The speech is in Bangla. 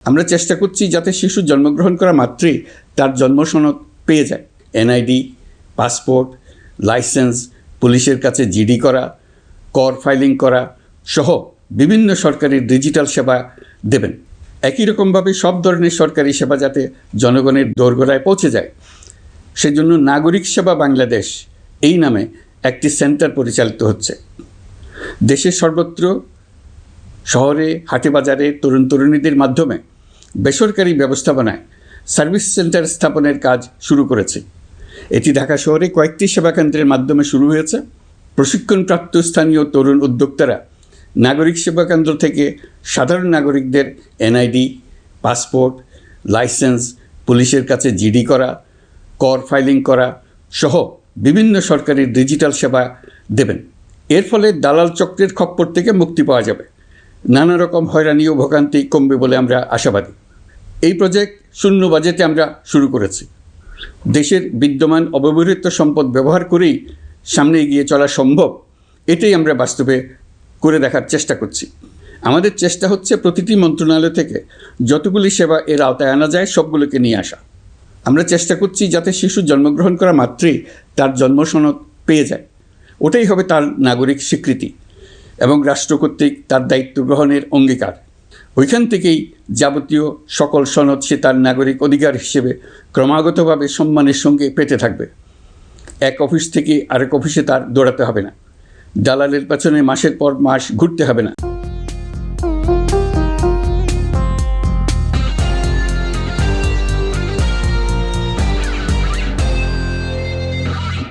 আমরা চেষ্টা করছি যাতে শিশু জন্মগ্রহণ করা মাত্রই তার জন্ম সনদ পেয়ে যায়। এনআইডি, পাসপোর্ট, লাইসেন্স, পুলিশের কাছে জিডি করা, কর ফাইলিং করা সহ বিভিন্ন সরকারি ডিজিটাল সেবা দেবেন। একই রকমভাবে সব ধরনের সরকারি সেবা যাতে জনগণের দোরগোড়ায় পৌঁছে যায়, সেজন্য নাগরিক সেবা বাংলাদেশ এই নামে একটি সেন্টার পরিচালিত হচ্ছে। দেশের সর্বত্র শহরে, হাটে বাজারে তরুণ তরুণীদের মাধ্যমে বেসরকারি ব্যবস্থাপনায় সার্ভিস সেন্টার স্থাপনের কাজ শুরু করেছে। এটি ঢাকা শহরে কয়েকটি সেবা কেন্দ্রের মাধ্যমে শুরু হয়েছে। প্রশিক্ষণপ্রাপ্ত স্থানীয় তরুণ উদ্যোক্তারা নাগরিক সেবা কেন্দ্র থেকে সাধারণ নাগরিকদের এনআইডি, পাসপোর্ট, লাইসেন্স, পুলিশের কাছে জিডি করা, কর ফাইলিং করা সহ বিভিন্ন সরকারি ডিজিটাল সেবা দেবেন। এর ফলে দালাল চক্রের খপ্পর থেকে মুক্তি পাওয়া যাবে, নানা রকম হয়রানি ও ভোগান্তি কমবে বলে আমরা আশাবাদী। এই প্রজেক্ট শূন্য বাজেটে আমরা শুরু করেছি। দেশের বিদ্যমান অব্যবহৃত সম্পদ ব্যবহার করেই সামনে এগিয়ে চলা সম্ভব, এটাই আমরা বাস্তবে করে দেখার চেষ্টা করছি। আমাদের চেষ্টা হচ্ছে প্রতিটি মন্ত্রণালয় থেকে যতগুলি সেবা এর আওতায় আনা যায় সবগুলোকে নিয়ে আসা। আমরা চেষ্টা করছি যাতে শিশু জন্মগ্রহণ করা মাত্রই তার জন্ম সনদ পেয়ে যায়। ওটাই হবে তার নাগরিক স্বীকৃতি এবং রাষ্ট্র কর্তৃক তার দায়িত্ব গ্রহণের অঙ্গীকার। ওইখান থেকেই যাবতীয় সকল সনদ সে তার নাগরিক অধিকার হিসেবে ক্রমাগতভাবে সম্মানের সঙ্গে পেতে থাকবে। এক অফিস থেকে আরেক অফিসে তার দৌড়াতে হবে না, দালালের পেছনে মাসের পর মাস ঘুরতে হবে না।